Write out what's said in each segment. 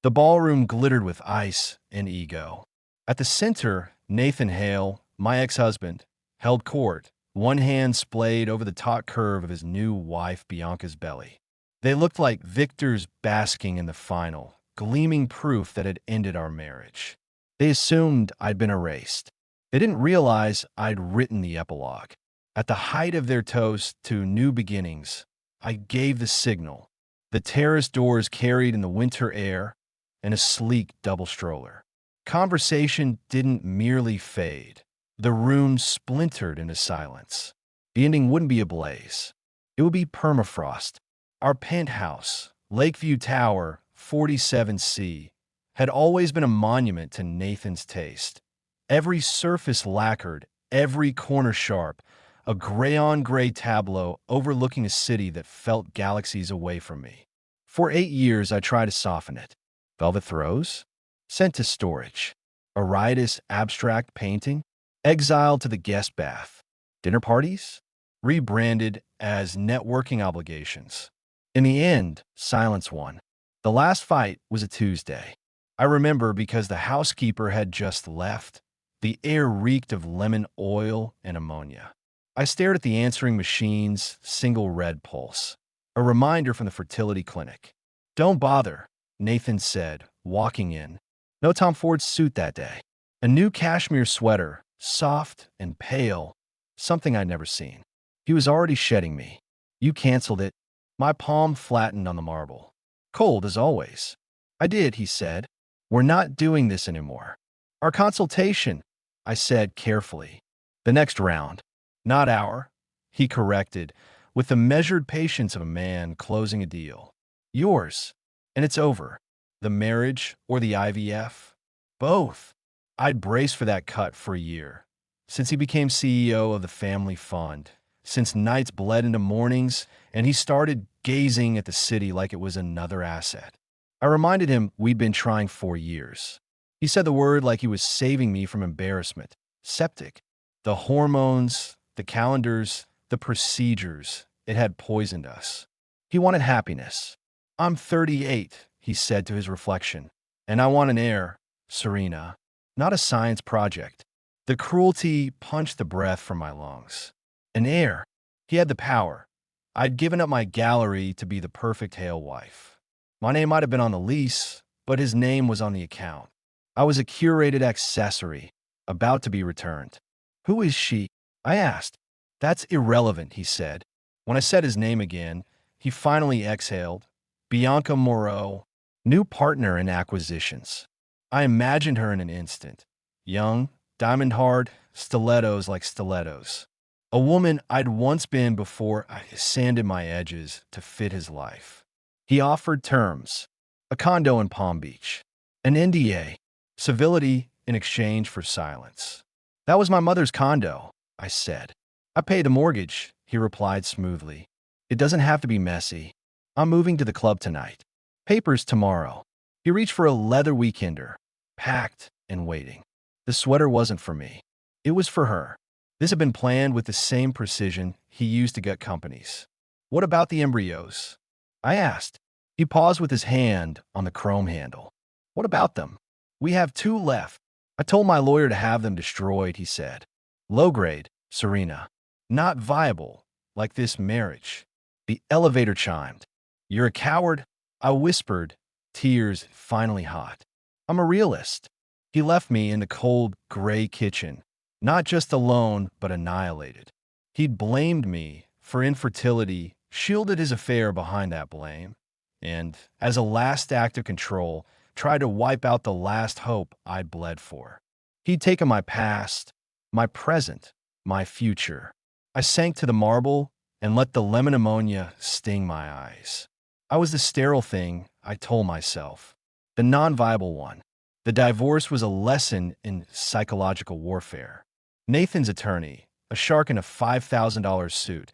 The ballroom glittered with ice and ego. At the center, Nathan Hale, my ex-husband, held court, one hand splayed over the taut curve of his new wife Bianca's belly. They looked like victors basking in the final, gleaming proof that had ended our marriage. They assumed I'd been erased. They didn't realize I'd written the epilogue. At the height of their toast to new beginnings, I gave the signal. The terrace doors carried in the winter air and a sleek double stroller. Conversation didn't merely fade. The room splintered into silence. The ending wouldn't be a blaze. It would be permafrost. Our penthouse, Lakeview Tower, 47C, had always been a monument to Nathan's taste. Every surface lacquered, every corner sharp, a gray-on-gray tableau overlooking a city that felt galaxies away from me. For 8 years, I tried to soften it. Velvet throws? Sent to storage. A riotous, abstract painting? Exiled to the guest bath. Dinner parties? Rebranded as networking obligations. In the end, silence won. The last fight was a Tuesday. I remember because the housekeeper had just left. The air reeked of lemon oil and ammonia. I stared at the answering machine's single red pulse. A reminder from the fertility clinic. "Don't bother," Nathan said, walking in. No Tom Ford suit that day. A new cashmere sweater, soft and pale, something I'd never seen. He was already shedding me. "You canceled it." My palm flattened on the marble. "Cold as always." "I did," he said. "We're not doing this anymore." "Our consultation," I said carefully. "The next round." "Not our," he corrected, with the measured patience of a man closing a deal. "Yours. And it's over." The marriage or the IVF? Both. I'd braced for that cut for a year. Since he became CEO of the family fund, since nights bled into mornings, and he started gazing at the city like it was another asset. I reminded him we'd been trying for years. He said the word like he was saving me from embarrassment. Septic. The hormones, the calendars, the procedures, it had poisoned us. He wanted happiness. "I'm 38, he said to his reflection, "and I want an heir, Serena, not a science project." The cruelty punched the breath from my lungs. An heir. He had the power. I'd given up my gallery to be the perfect Hale wife. My name might have been on the lease, but his name was on the account. I was a curated accessory, about to be returned. "Who is she?" I asked. "That's irrelevant," he said. When I said his name again, he finally exhaled. "Bianca Moreau, new partner in acquisitions." I imagined her in an instant. Young, diamond-hard, stilettos like stilettos. A woman I'd once been before I sanded my edges to fit his life. He offered terms. A condo in Palm Beach. An NDA. Civility in exchange for silence. "That was my mother's condo," I said. "I pay the mortgage," he replied smoothly. "It doesn't have to be messy. I'm moving to the club tonight. Papers tomorrow." He reached for a leather weekender, packed and waiting. The sweater wasn't for me. It was for her. This had been planned with the same precision he used to gut companies. "What about the embryos?" I asked. He paused with his hand on the chrome handle. "What about them?" "We have 2 left. I told my lawyer to have them destroyed," he said. "Low grade, Serena. Not viable, like this marriage." The elevator chimed. "You're a coward," I whispered, tears finally hot. "I'm a realist." He left me in the cold, gray kitchen, not just alone, but annihilated. He'd blamed me for infertility, shielded his affair behind that blame, and, as a last act of control, tried to wipe out the last hope I'd bled for. He'd taken my past, my present, my future. I sank to the marble and let the lemon ammonia sting my eyes. I was the sterile thing, I told myself, the non-viable one. The divorce was a lesson in psychological warfare. Nathan's attorney, a shark in a $5,000 suit,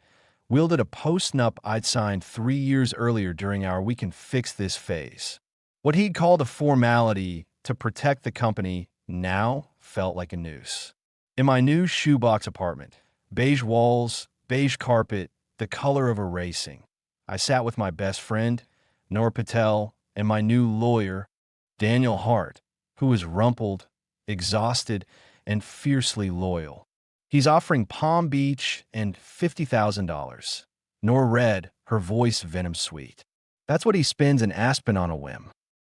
wielded a post-nup I'd signed 3 years earlier during our "we can fix this" phase. What he'd called a formality to protect the company now felt like a noose. In my new shoebox apartment, beige walls, beige carpet, the color of erasing, I sat with my best friend, Noor Patel, and my new lawyer, Daniel Hart, who is rumpled, exhausted, and fiercely loyal. He's offering Palm Beach and $50,000. Nor read, her voice venom sweet. That's what he spends in Aspen on a whim.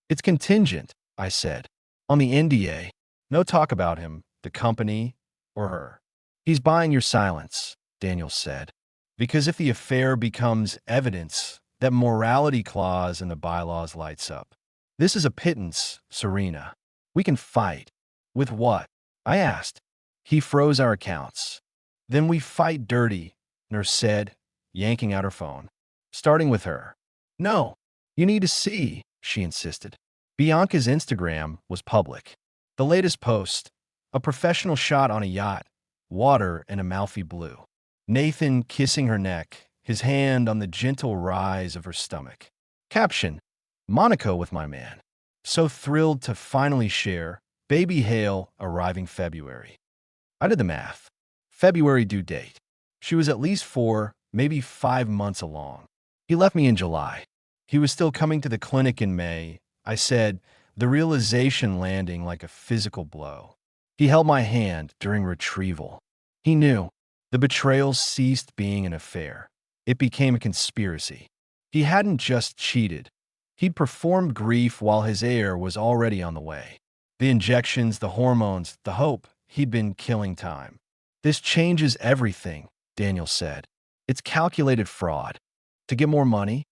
It's contingent, I said. On the NDA. No talk about him, the company, or her. He's buying your silence, Daniel said. Because if the affair becomes evidence, that morality clause in the bylaws lights up. This is a pittance, Serena. We can fight. With what? I asked. He froze our accounts. Then we fight dirty, Nurse said, yanking out her phone. Starting with her. No, you need to see, she insisted. Bianca's Instagram was public. The latest post, a professional shot on a yacht, water in Amalfi blue. Nathan kissing her neck, his hand on the gentle rise of her stomach. Caption, Monaco with my man. So thrilled to finally share, baby Hale arriving February. I did the math. February due date. She was at least 4, maybe 5 months along. He left me in July. He was still coming to the clinic in May. I said, the realization landing like a physical blow. He held my hand during retrieval. He knew. The betrayal ceased being an affair. It became a conspiracy. He hadn't just cheated. He'd performed grief while his heir was already on the way. The injections, the hormones, the hope, he'd been killing time. This changes everything, Daniel said. It's calculated fraud. To get more money?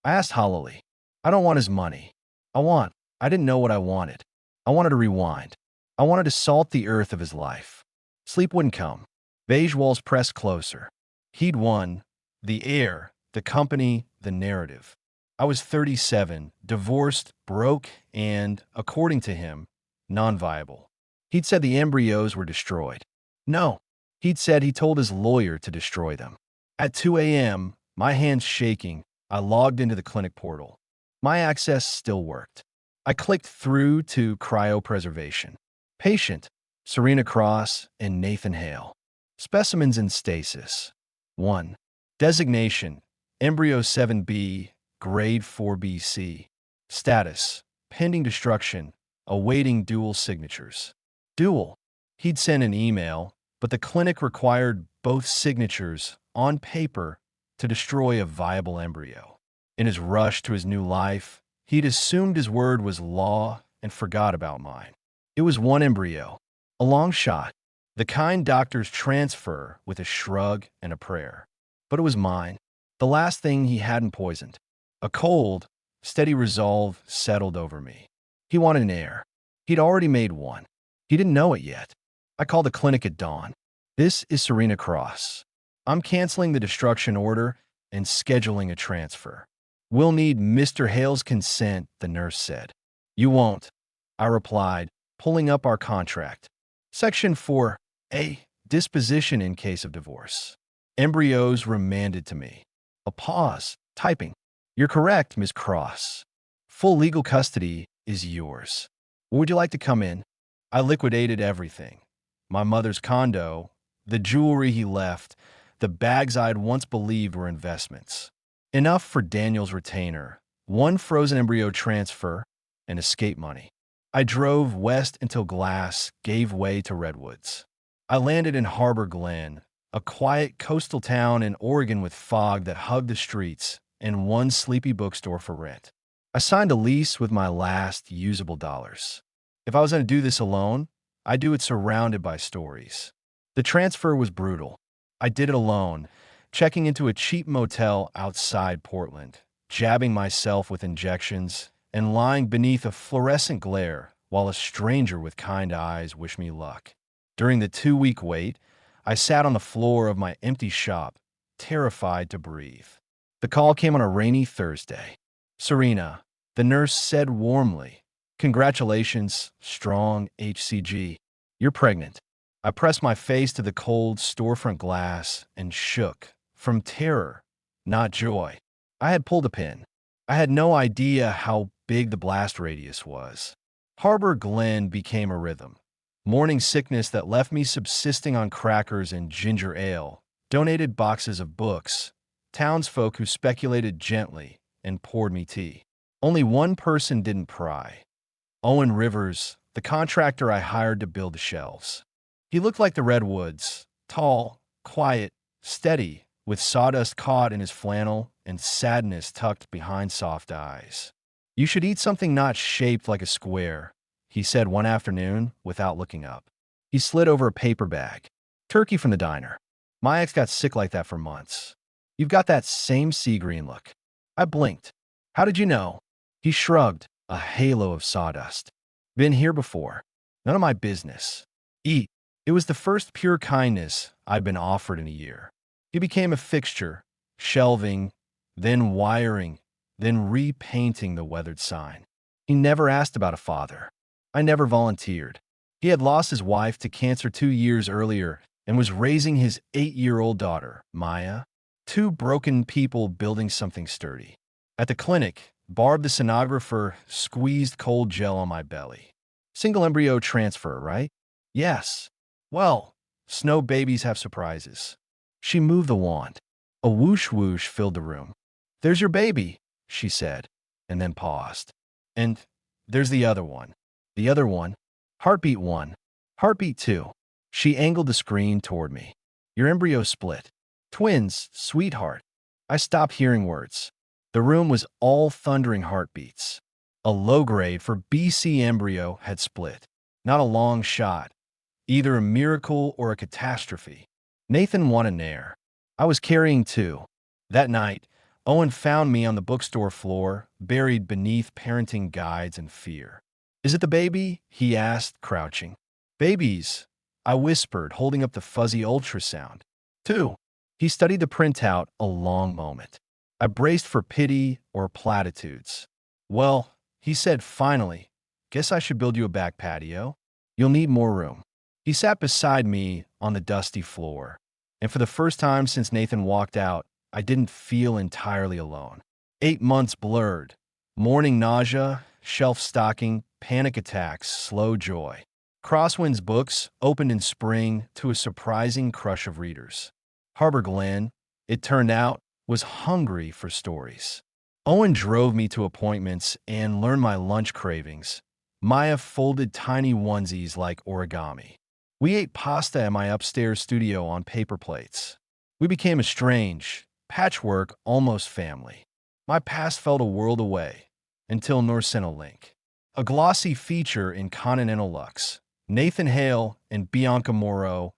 I asked hollowly. I don't want his money. I didn't know what I wanted. I wanted to rewind. I wanted to salt the earth of his life. Sleep wouldn't come. Beige walls pressed closer. He'd won. The heir, the company, the narrative. I was 37, divorced, broke, and, according to him, non-viable. He'd said the embryos were destroyed. No, he'd said he told his lawyer to destroy them. At 2 a.m., my hands shaking, I logged into the clinic portal. My access still worked. I clicked through to cryopreservation. Patient, Serena Cross and Nathan Hale. Specimens in stasis. 1. Designation, embryo 7B, grade 4BC. Status, pending destruction, awaiting dual signatures. Dual. He'd sent an email, but the clinic required both signatures, on paper, to destroy a viable embryo. In his rush to his new life, he'd assumed his word was law and forgot about mine. It was one embryo, a long shot, the kind doctors transfer with a shrug and a prayer. But it was mine, the last thing he hadn't poisoned. A cold, steady resolve settled over me. He wanted an heir. He'd already made one. He didn't know it yet. I called the clinic at dawn. This is Serena Cross. I'm canceling the destruction order and scheduling a transfer. We'll need Mr. Hale's consent, the nurse said. You won't, I replied, pulling up our contract. Section 4A, disposition in case of divorce. Embryos remanded to me. A pause, typing. You're correct, Ms. Cross. Full legal custody is yours. Would you like to come in? I liquidated everything. My mother's condo, the jewelry he left, the bags I'd once believed were investments. Enough for Daniel's retainer, one frozen embryo transfer, and escape money. I drove west until Glass gave way to redwoods. I landed in Harbor Glen, a quiet coastal town in Oregon with fog that hugged the streets and one sleepy bookstore for rent. I signed a lease with my last usable dollars. If I was going to do this alone, I'd do it surrounded by stories. The transfer was brutal. I did it alone, checking into a cheap motel outside Portland, jabbing myself with injections, and lying beneath a fluorescent glare while a stranger with kind eyes wished me luck. During the 2-week wait, I sat on the floor of my empty shop, terrified to breathe. The call came on a rainy Thursday. Serena, the nurse said warmly, congratulations, strong HCG. You're pregnant. I pressed my face to the cold storefront glass and shook, from terror, not joy. I had pulled a pin. I had no idea how big the blast radius was. Harbor Glen became a rhythm. Morning sickness that left me subsisting on crackers and ginger ale, donated boxes of books, townsfolk who speculated gently and poured me tea. Only one person didn't pry. Owen Rivers, the contractor I hired to build the shelves. He looked like the redwoods, tall, quiet, steady, with sawdust caught in his flannel and sadness tucked behind soft eyes. "You should eat something not shaped like a square," he said one afternoon without looking up. He slid over a paper bag. "Turkey from the diner. My ex got sick like that for months. You've got that same sea green look." I blinked. "How did you know?" He shrugged, a halo of sawdust. "Been here before. None of my business. Eat." It was the first pure kindness I'd been offered in a year. He became a fixture, shelving, then wiring, then repainting the weathered sign. He never asked about a father. I never volunteered. He had lost his wife to cancer 2 years earlier and was raising his 8-year-old daughter, Maya. Two broken people building something sturdy. At the clinic, Barb the sonographer squeezed cold gel on my belly. "Single embryo transfer, right?" "Yes." "Well, snow babies have surprises." She moved the wand. A whoosh whoosh filled the room. "There's your baby," she said, and then paused. "And there's the other one. The other one. Heartbeat 1. Heartbeat 2. She angled the screen toward me. "Your embryo split. Twins, sweetheart." I stopped hearing words. The room was all thundering heartbeats. A low grade for BC embryo had split. Not a long shot. Either a miracle or a catastrophe. Nathan won an heir. I was carrying two. That night, Owen found me on the bookstore floor, buried beneath parenting guides and fear. "Is it the baby?" he asked, crouching. "Babies," I whispered, holding up the fuzzy ultrasound. "Two." He studied the printout a long moment. I braced for pity or platitudes. "Well," he said finally, "guess I should build you a back patio. You'll need more room." He sat beside me on the dusty floor, and for the first time since Nathan walked out, I didn't feel entirely alone. 8 months blurred. Morning nausea, shelf stocking, panic attacks, slow joy. Crosswinds books opened in spring to a surprising crush of readers. Harbor Glen, it turned out, was hungry for stories. Owen drove me to appointments and learned my lunch cravings. Maya folded tiny onesies like origami. We ate pasta in my upstairs studio on paper plates. We became a strange, patchwork, almost family. My past felt a world away, until North sent a link. A glossy feature in Continental Lux. Nathan Hale and Bianca Moreau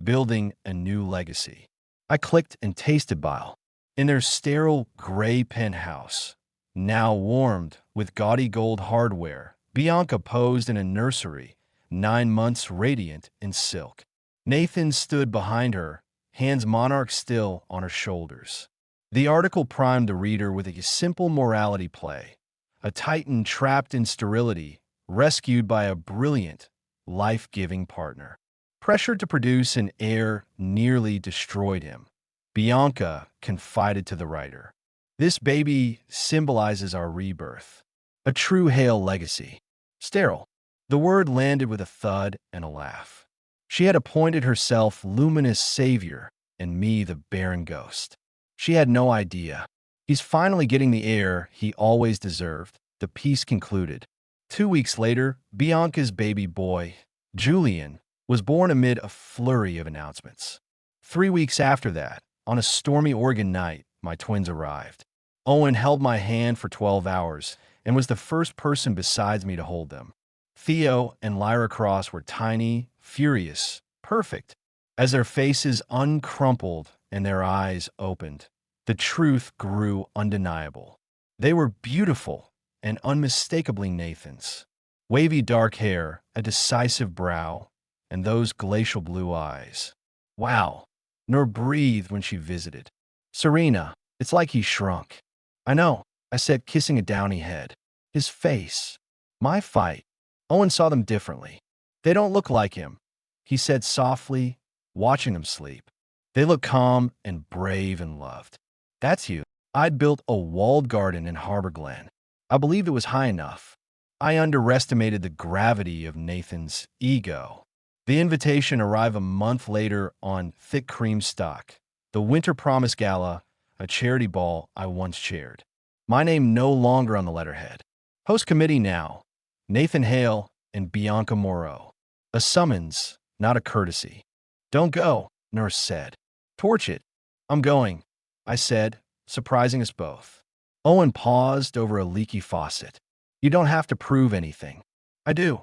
building a new legacy. I clicked and tasted bile. In their sterile gray penthouse, now warmed with gaudy gold hardware, Bianca posed in a nursery, 9 months radiant in silk. Nathan stood behind her, hands monarch still on her shoulders. The article primed the reader with a simple morality play. A titan trapped in sterility, rescued by a brilliant, life-giving partner. Pressured to produce an heir nearly destroyed him. Bianca confided to the writer, "This baby symbolizes our rebirth. A true Hale legacy." Sterile. The word landed with a thud and a laugh. She had appointed herself luminous savior and me the barren ghost. She had no idea. "He's finally getting the heir he always deserved," the piece concluded. 2 weeks later, Bianca's baby boy, Julian, was born amid a flurry of announcements. 3 weeks after that, on a stormy Oregon night, my twins arrived. Owen held my hand for 12 hours and was the first person besides me to hold them. Theo and Lyra Cross were tiny, furious, perfect. As their faces uncrumpled and their eyes opened, the truth grew undeniable. They were beautiful and unmistakably Nathan's. Wavy dark hair, a decisive brow, and those glacial blue eyes. Wow, nor breathed when she visited. "Serena, it's like he shrunk." "I know," I said, kissing a downy head. "His face." My fight. Owen saw them differently. "They don't look like him," he said softly, watching them sleep. "They look calm and brave and loved." "That's you." I'd built a walled garden in Harbor Glen. I believed it was high enough. I underestimated the gravity of Nathan's ego. The invitation arrived a month later on thick cream stock. The Winter Promise Gala, a charity ball I once chaired. My name no longer on the letterhead. "Host committee now." Nathan Hale and Bianca Moreau. A summons, not a courtesy. Don't go, nurse said. Torch it. I'm going, I said, surprising us both. Owen paused over a leaky faucet. You don't have to prove anything. I do,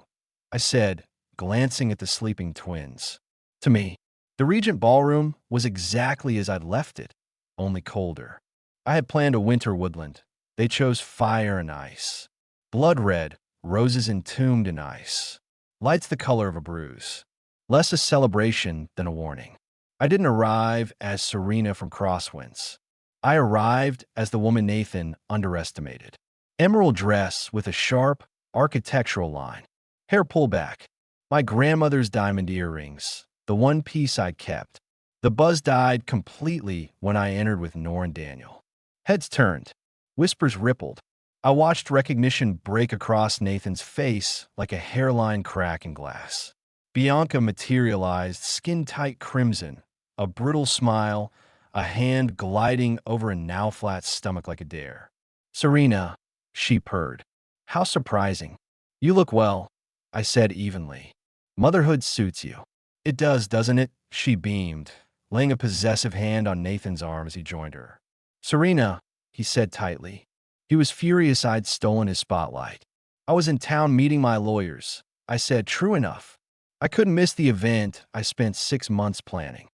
I said, glancing at the sleeping twins. To me, the Regent Ballroom was exactly as I'd left it, only colder. I had planned a winter woodland. They chose fire and ice. Blood red, roses entombed in ice. Lights the color of a bruise. Less a celebration than a warning. I didn't arrive as Serena from Crosswinds. I arrived as the woman Nathan underestimated. Emerald dress with a sharp, architectural line. Hair pullback. My grandmother's diamond earrings. The one piece I kept. The buzz died completely when I entered with Nor and Daniel. Heads turned. Whispers rippled. I watched recognition break across Nathan's face like a hairline crack in glass. Bianca materialized skin-tight crimson, a brittle smile, a hand gliding over a now-flat stomach like a dare. Serena, she purred. How surprising. You look well, I said evenly. Motherhood suits you. It does, doesn't it? She beamed, laying a possessive hand on Nathan's arm as he joined her. Serena, he said tightly. He was furious I'd stolen his spotlight. I was in town meeting my lawyers. I said, true enough. I couldn't miss the event I spent 6 months planning.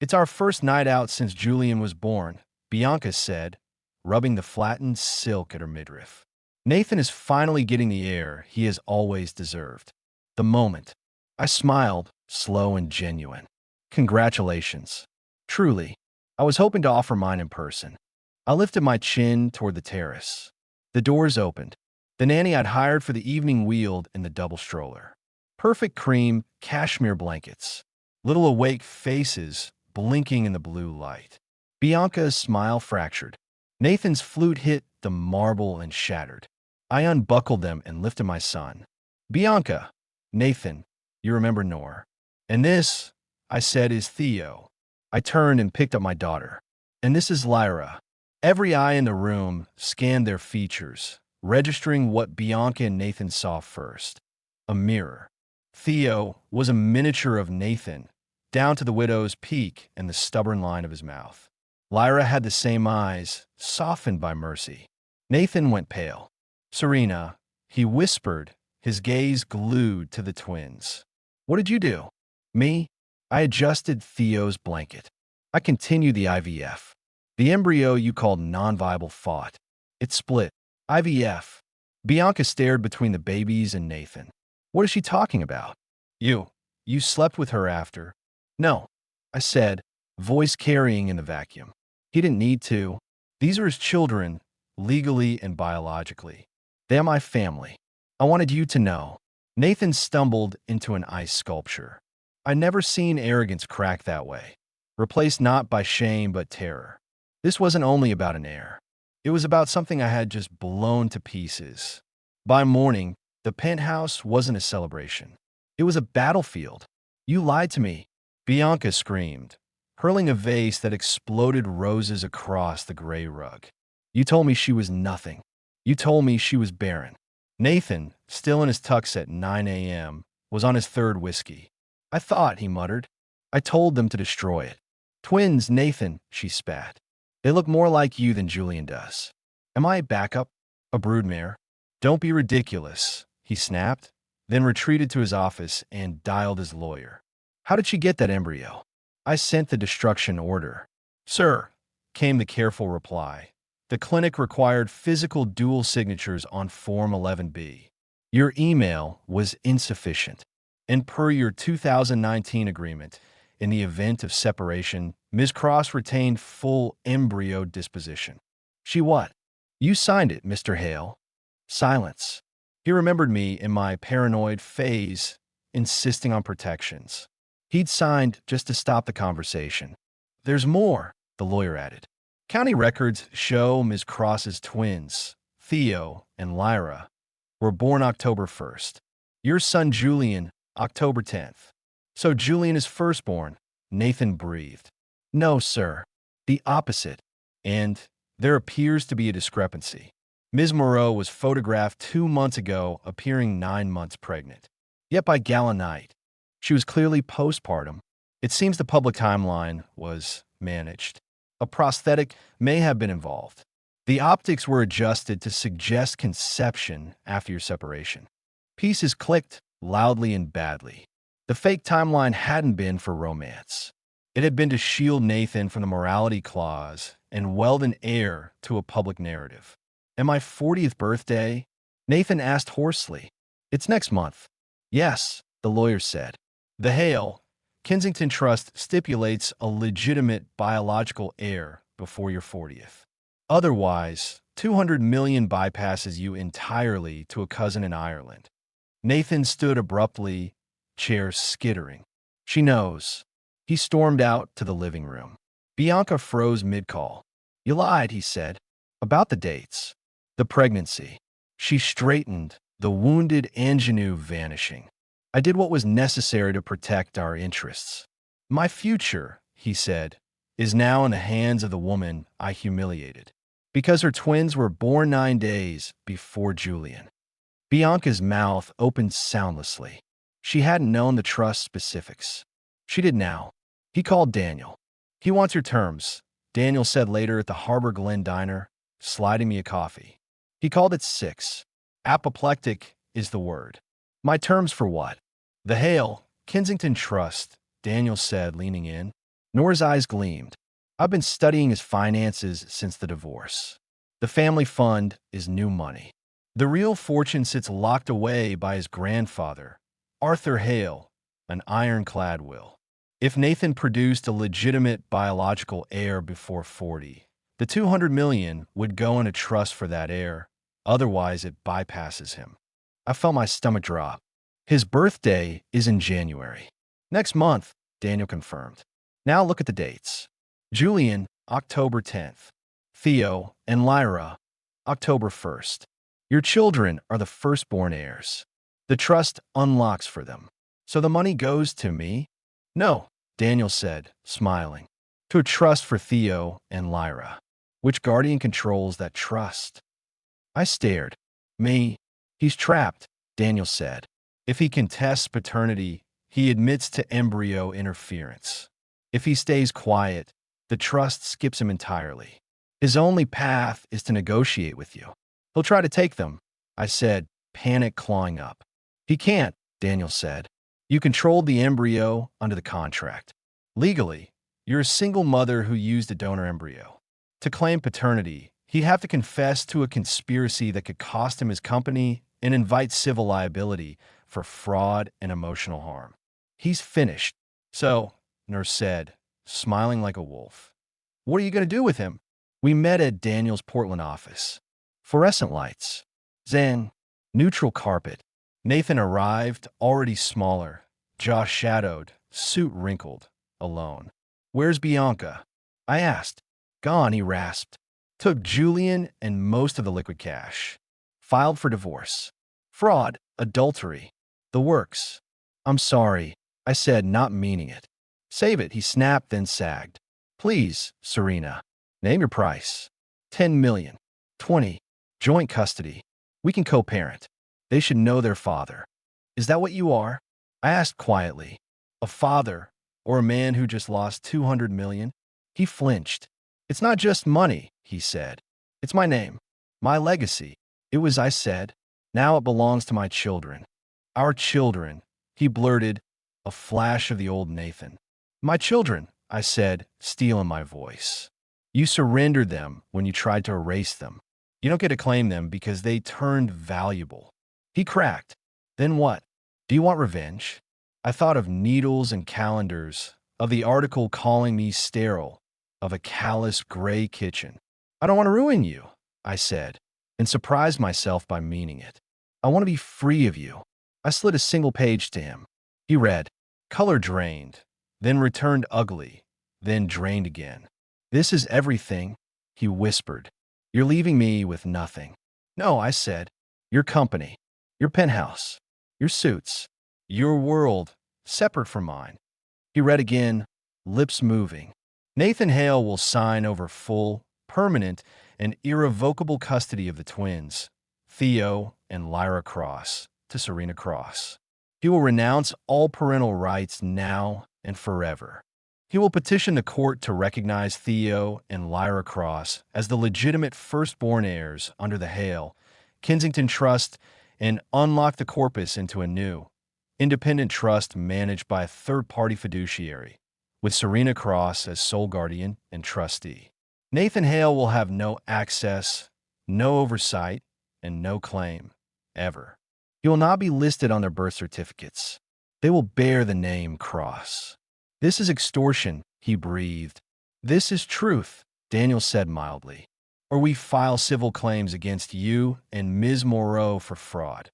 It's our first night out since Julian was born, Bianca said, rubbing the flattened silk at her midriff. Nathan is finally getting the air he has always deserved. The moment. I smiled, slow and genuine. Congratulations. Truly. I was hoping to offer mine in person. I lifted my chin toward the terrace. The doors opened. The nanny I'd hired for the evening wheeled in the double stroller. Perfect cream, cashmere blankets. Little awake faces blinking in the blue light. Bianca's smile fractured. Nathan's flute hit the marble and shattered. I unbuckled them and lifted my son. Bianca, Nathan, you remember Nor. And this, I said, is Theo. I turned and picked up my daughter. And this is Lyra. Every eye in the room scanned their features, registering what Bianca and Nathan saw first. A mirror. Theo was a miniature of Nathan, down to the widow's peak and the stubborn line of his mouth. Lyra had the same eyes, softened by mercy. Nathan went pale. Serena, he whispered, his gaze glued to the twins. What did you do? Me? I adjusted Theo's blanket. I continued the IVF. The embryo you called non-viable fought. It split. IVF. Bianca stared between the babies and Nathan. What is she talking about? You slept with her after. No, I said, voice carrying in the vacuum. He didn't need to. These are his children, legally and biologically. They are my family. I wanted you to know. Nathan stumbled into an ice sculpture. I'd never seen arrogance crack that way, replaced not by shame but terror. This wasn't only about an heir. It was about something I had just blown to pieces. By morning, the penthouse wasn't a celebration. It was a battlefield. You lied to me, Bianca screamed, hurling a vase that exploded roses across the gray rug. You told me she was nothing. You told me she was barren. Nathan, still in his tux at 9 a.m., was on his third whiskey. I thought, he muttered. I told them to destroy it. Twins, Nathan, she spat. They look more like you than Julian does. Am I a backup? A broodmare? Don't be ridiculous, he snapped, then retreated to his office and dialed his lawyer. How did she get that embryo? I sent the destruction order. Sir, came the careful reply. The clinic required physical dual signatures on Form 11B. Your email was insufficient. And per your 2019 agreement, in the event of separation, Ms. Cross retained full embryo disposition. She what? You signed it, Mr. Hale. Silence. He remembered me in my paranoid phase, insisting on protections. He'd signed just to stop the conversation. There's more, the lawyer added. County records show Ms. Cross's twins, Theo and Lyra, were born October 1st. Your son Julian, October 10th. So Julian is firstborn, Nathan breathed. No, sir. The opposite. And there appears to be a discrepancy. Ms. Moreau was photographed 2 months ago, appearing 9 months pregnant. Yet by gala night, she was clearly postpartum. It seems the public timeline was managed. A prosthetic may have been involved. The optics were adjusted to suggest conception after your separation. Pieces clicked loudly and badly. The fake timeline hadn't been for romance. It had been to shield Nathan from the morality clause and weld an heir to a public narrative. "And my 40th birthday?" Nathan asked hoarsely. "It's next month." "Yes," the lawyer said. The Hale, Kensington Trust stipulates a legitimate biological heir before your 40th. Otherwise, 200 million bypasses you entirely to a cousin in Ireland. Nathan stood abruptly, chair skittering. "She knows." He stormed out to the living room. Bianca froze mid-call. "You lied," he said. "About the dates." "The pregnancy." She straightened, the wounded ingenue vanishing. "I did what was necessary to protect our interests." "My future," he said, "is now in the hands of the woman I humiliated, because her twins were born 9 days before Julian." Bianca's mouth opened soundlessly. She hadn't known the trust specifics. She did now. He called Daniel. "He wants your terms," Daniel said later at the Harbor Glen Diner, sliding me a coffee. He called at 6. Apoplectic is the word. "My terms for what?" "The Hale, Kensington Trust," Daniel said, leaning in. Nora's eyes gleamed. "I've been studying his finances since the divorce. The family fund is new money. The real fortune sits locked away by his grandfather, Arthur Hale, an ironclad will. If Nathan produced a legitimate biological heir before 40, the 200 million would go in a trust for that heir. Otherwise, it bypasses him." I felt my stomach drop. "His birthday is in January." "Next month," Daniel confirmed. "Now look at the dates. Julian, October 10th. Theo and Lyra, October 1st. Your children are the firstborn heirs. The trust unlocks for them. So the money goes to me?" "No," Daniel said, smiling. "To a trust for Theo and Lyra." "Which guardian controls that trust?" I stared. "Me." "He's trapped," Daniel said. "If he contests paternity, he admits to embryo interference. If he stays quiet, the trust skips him entirely. His only path is to negotiate with you. He'll try to take them," I said, panic clawing up. "He can't," Daniel said. "You controlled the embryo under the contract. Legally, you're a single mother who used a donor embryo. To claim paternity, he'd have to confess to a conspiracy that could cost him his company and invite civil liability for fraud and emotional harm. He's finished." "So," Nurse said, smiling like a wolf, "what are you going to do with him?" We met at Daniel's Portland office. Fluorescent lights. Zen. Neutral carpet. Nathan arrived, already smaller, jaw shadowed, suit wrinkled, alone. "Where's Bianca?" I asked. "Gone," he rasped. "Took Julian and most of the liquid cash. Filed for divorce. Fraud, adultery, the works." "I'm sorry," I said, not meaning it. "Save it," he snapped, then sagged. "Please, Serena. Name your price." 10 million. 20. Joint custody. We can co-parent. They should know their father." "Is that what you are?" I asked quietly. "A father, or a man who just lost 200 million? He flinched. "It's not just money," he said. "It's my name, my legacy." "It was," I said. "Now it belongs to my children." "Our children," he blurted, a flash of the old Nathan. "My children," I said, steel in my voice. "You surrendered them when you tried to erase them. You don't get to claim them because they turned valuable." He cracked. "Then what? Do you want revenge?" I thought of needles and calendars, of the article calling me sterile, of a callous gray kitchen. "I don't want to ruin you," I said, and surprised myself by meaning it. "I want to be free of you." I slid a single page to him. He read. Color drained, then returned ugly, then drained again. "This is everything," he whispered. "You're leaving me with nothing." "No," I said. "Your company, your penthouse, your suits, your world, separate from mine." He read again, lips moving. "Nathan Hale will sign over full, permanent, and irrevocable custody of the twins, Theo and Lyra Cross, to Serena Cross. He will renounce all parental rights now and forever. He will petition the court to recognize Theo and Lyra Cross as the legitimate firstborn heirs under the Hale, Kensington Trust and unlock the corpus into a new, independent trust managed by a third-party fiduciary, with Serena Cross as sole guardian and trustee. Nathan Hale will have no access, no oversight, and no claim, ever. He will not be listed on their birth certificates. They will bear the name Cross. This is extortion, he breathed. This is truth, Daniel said mildly. Or we file civil claims against you and Ms. Moreau for fraud.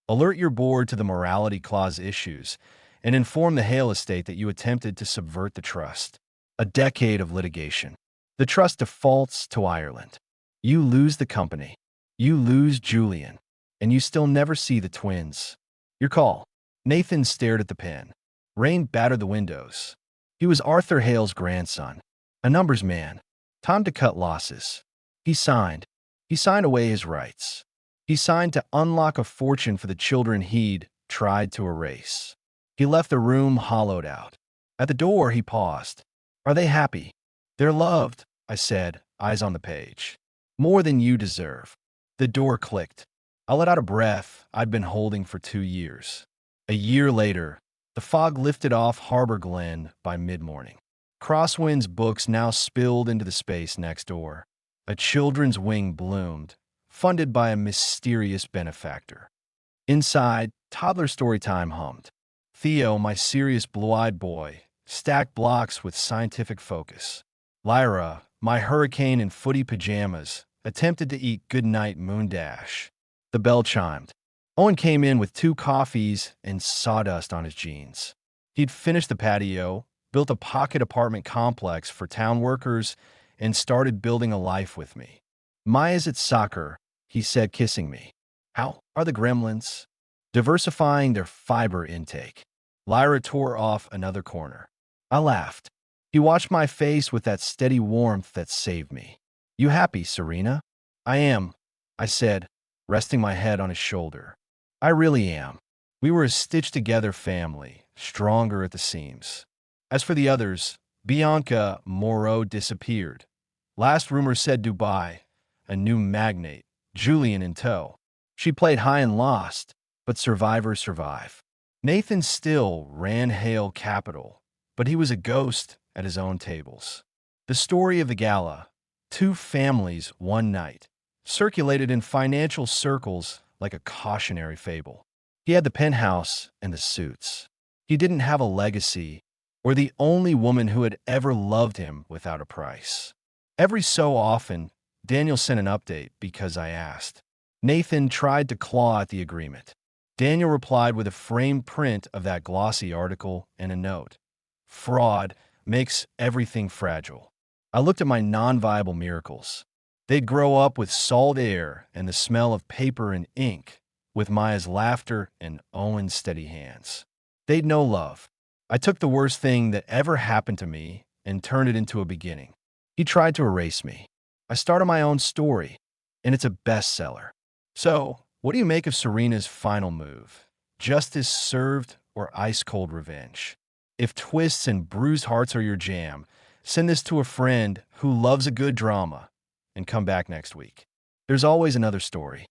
Alert your board to the morality clause issues and inform the Hale estate that you attempted to subvert the trust. A decade of litigation. The trust defaults to Ireland. You lose the company. You lose Julian. And you still never see the twins. Your call. Nathan stared at the pen. Rain battered the windows. He was Arthur Hale's grandson, a numbers man. Time to cut losses. He signed. He signed away his rights. He signed to unlock a fortune for the children he'd tried to erase. He left the room hollowed out. At the door, he paused. Are they happy? They're loved, I said, eyes on the page. More than you deserve. The door clicked. I let out a breath I'd been holding for 2 years. A year later, the fog lifted off Harbor Glen by mid-morning. Crosswind's books now spilled into the space next door. A children's wing bloomed, funded by a mysterious benefactor. Inside, toddler storytime hummed. Theo, my serious blue-eyed boy, stacked blocks with scientific focus. Lyra, my hurricane in footy pajamas, attempted to eat goodnight moondash. The bell chimed. Owen came in with 2 coffees and sawdust on his jeans. He'd finished the patio, built a pocket apartment complex for town workers, and started building a life with me. Maya's at soccer, he said, kissing me. How are the gremlins? Diversifying their fiber intake. Lyra tore off another corner. I laughed. He watched my face with that steady warmth that saved me. You happy, Serena? I am, I said, resting my head on his shoulder. I really am. We were a stitched-together family, stronger at the seams. As for the others, Bianca Moreau disappeared. Last rumor said Dubai, a new magnate, Julian in tow. She played high and lost, but survivors survive. Nathan still ran Hale Capital, but he was a ghost at his own tables. The story of the gala, 2 families, 1 night, circulated in financial circles like a cautionary fable. He had the penthouse and the suits. He didn't have a legacy or the only woman who had ever loved him without a price. Every so often, Daniel sent an update because I asked. Nathan tried to claw at the agreement. Daniel replied with a framed print of that glossy article and a note. Fraud makes everything fragile. I looked at my non-viable miracles. They'd grow up with salt air and the smell of paper and ink, with Maya's laughter and Owen's steady hands. They'd know love. I took the worst thing that ever happened to me and turned it into a beginning. He tried to erase me. I started my own story, and it's a bestseller. So, what do you make of Serena's final move? Justice served or ice-cold revenge? If twists and bruised hearts are your jam, send this to a friend who loves a good drama and come back next week. There's always another story.